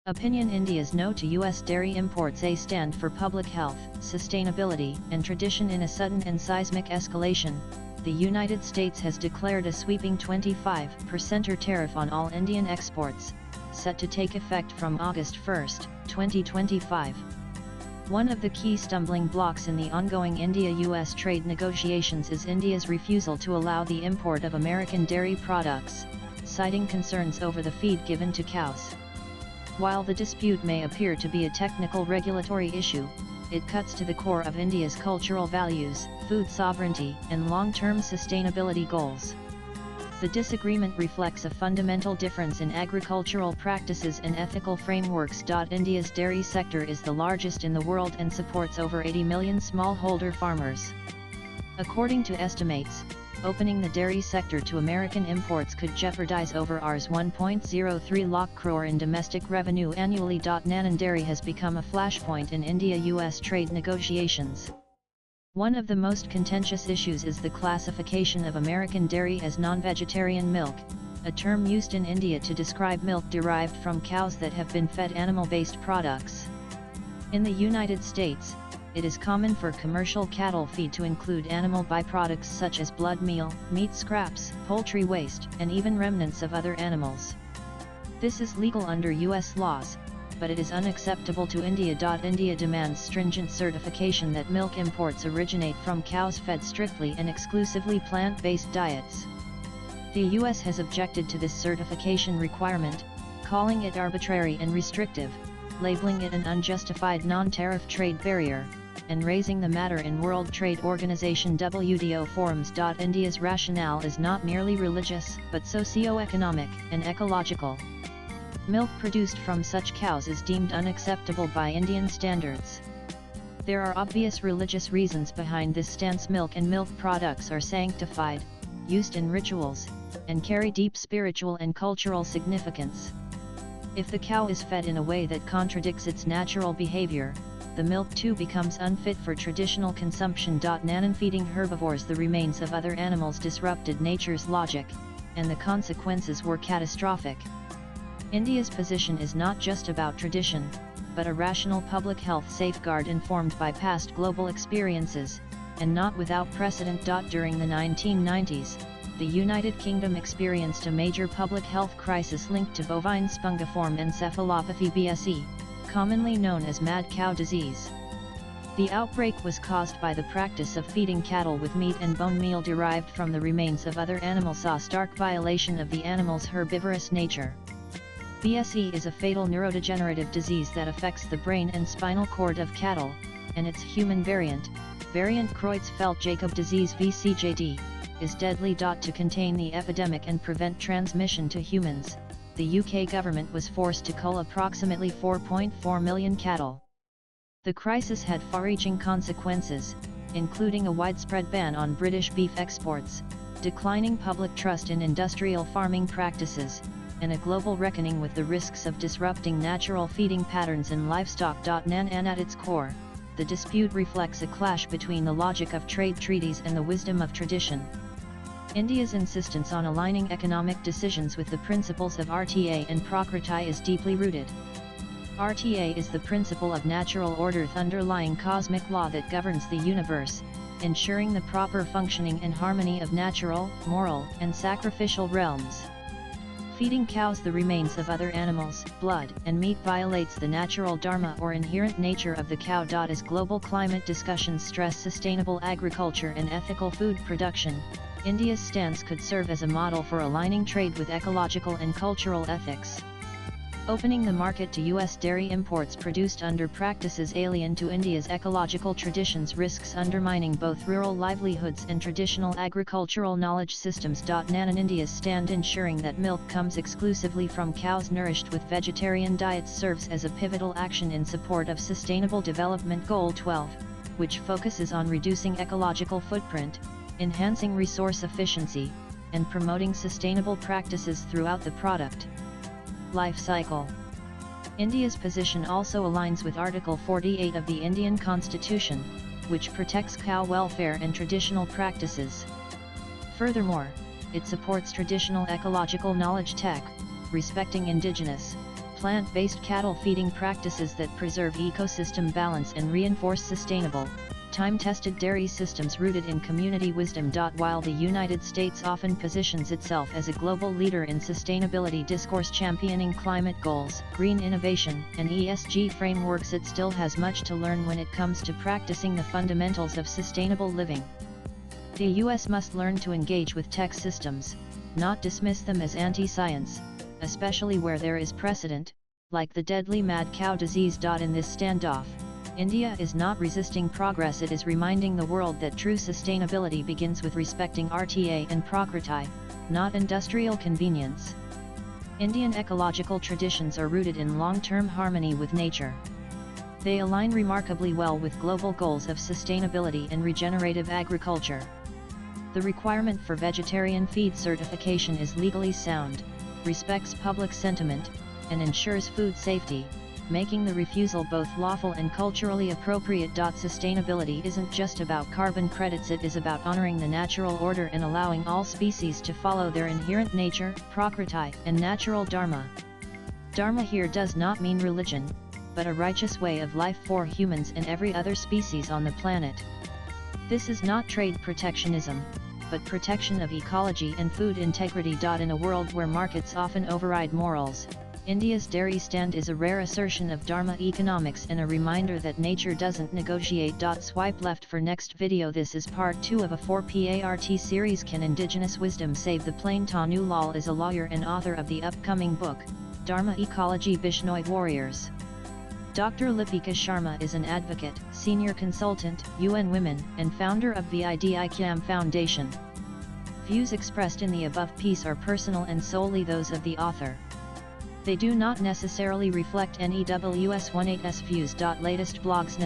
Opinion India's no to US dairy imports a stand for public health, sustainability, and tradition. In a sudden and seismic escalation, the United States has declared a sweeping 25% tariff on all Indian exports, set to take effect from August 1, 2025. One of the key stumbling blocks in the ongoing India-US trade negotiations is India's refusal to allow the import of American dairy products, citing concerns over the feed given to cows. While the dispute may appear to be a technical regulatory issue, it cuts to the core of India's cultural values, food sovereignty, and long-term sustainability goals. The disagreement reflects a fundamental difference in agricultural practices and ethical frameworks. India's dairy sector is the largest in the world and supports over 80 million smallholder farmers. According to estimates, opening the dairy sector to American imports could jeopardize over Rs 1.03 lakh crore in domestic revenue annually. Nanan Dairy has become a flashpoint in India-US trade negotiations. One of the most contentious issues is the classification of American dairy as non-vegetarian milk, a term used in India to describe milk derived from cows that have been fed animal-based products. In the United States, it is common for commercial cattle feed to include animal byproducts such as blood meal, meat scraps, poultry waste, and even remnants of other animals. This is legal under US laws, but it is unacceptable to India. India demands stringent certification that milk imports originate from cows fed strictly and exclusively plant-based diets. The US has objected to this certification requirement, calling it arbitrary and restrictive, labeling it an unjustified non-tariff trade barrier, and raising the matter in World Trade Organization WTO forums. India's rationale is not merely religious, but socio-economic and ecological. Milk produced from such cows is deemed unacceptable by Indian standards. There are obvious religious reasons behind this stance. Milk and milk products are sanctified, used in rituals, and carry deep spiritual and cultural significance. If the cow is fed in a way that contradicts its natural behavior, the milk too becomes unfit for traditional consumption. Nanan feeding herbivores the remains of other animals disrupted nature's logic, and the consequences were catastrophic. India's position is not just about tradition, but a rational public health safeguard informed by past global experiences, and not without precedent. During the 1990s, the United Kingdom experienced a major public health crisis linked to bovine spongiform encephalopathy (BSE), commonly known as mad cow disease. The outbreak was caused by the practice of feeding cattle with meat and bone meal derived from the remains of other animals, a stark violation of the animal's herbivorous nature. BSE is a fatal neurodegenerative disease that affects the brain and spinal cord of cattle, and its human variant, Creutzfeldt-Jakob disease (VCJD), is deadly. To contain the epidemic and prevent transmission to humans, the UK government was forced to cull approximately 4.4 million cattle. The crisis had far-reaching consequences, including a widespread ban on British beef exports, declining public trust in industrial farming practices, and a global reckoning with the risks of disrupting natural feeding patterns in livestock. Nanan at its core, the dispute reflects a clash between the logic of trade treaties and the wisdom of tradition. India's insistence on aligning economic decisions with the principles of RTA and Prakriti is deeply rooted. RTA is the principle of natural order, underlying cosmic law that governs the universe, ensuring the proper functioning and harmony of natural, moral, and sacrificial realms. Feeding cows the remains of other animals, blood, and meat violates the natural dharma or inherent nature of the cow. As global climate discussions stress sustainable agriculture and ethical food production, India's stance could serve as a model for aligning trade with ecological and cultural ethics. Opening the market to US dairy imports produced under practices alien to India's ecological traditions risks undermining both rural livelihoods and traditional agricultural knowledge systems. Nanan India's stand ensuring that milk comes exclusively from cows nourished with vegetarian diets serves as a pivotal action in support of Sustainable Development Goal 12, which focuses on reducing ecological footprint, enhancing resource efficiency, and promoting sustainable practices throughout the product life cycle. India's position also aligns with Article 48 of the Indian Constitution, which protects cow welfare and traditional practices. Furthermore, it supports traditional ecological knowledge tech, respecting indigenous, plant-based cattle feeding practices that preserve ecosystem balance and reinforce sustainable, time-tested dairy systems rooted in community wisdom. While the United States often positions itself as a global leader in sustainability discourse championing climate goals, green innovation, and ESG frameworks, it still has much to learn when it comes to practicing the fundamentals of sustainable living. The US must learn to engage with tech systems, not dismiss them as anti-science, especially where there is precedent, like the deadly mad cow disease. In this standoff, India is not resisting progress, it is reminding the world that true sustainability begins with respecting RTA and Prakriti, not industrial convenience. Indian ecological traditions are rooted in long-term harmony with nature. They align remarkably well with global goals of sustainability and regenerative agriculture. The requirement for vegetarian feed certification is legally sound, respects public sentiment, and ensures food safety, making the refusal both lawful and culturally appropriate. Sustainability isn't just about carbon credits, it is about honoring the natural order and allowing all species to follow their inherent nature, prakriti, and natural dharma. Dharma here does not mean religion, but a righteous way of life for humans and every other species on the planet. This is not trade protectionism, but protection of ecology and food integrity. In a world where markets often override morals, India's dairy stand is a rare assertion of Dharma economics and a reminder that nature doesn't negotiate. Swipe left for next video. This is part 2 of a 4-part series. Can Indigenous Wisdom Save the Plain? Tanu Lal is a lawyer and author of the upcoming book, Dharma Ecology Bishnoi Warriors. Dr. Lipika Sharma is an advocate, senior consultant, UN Women, and founder of the IDIKM Foundation. Views expressed in the above piece are personal and solely those of the author. They do not necessarily reflect NEWS18's views. Latest blogs.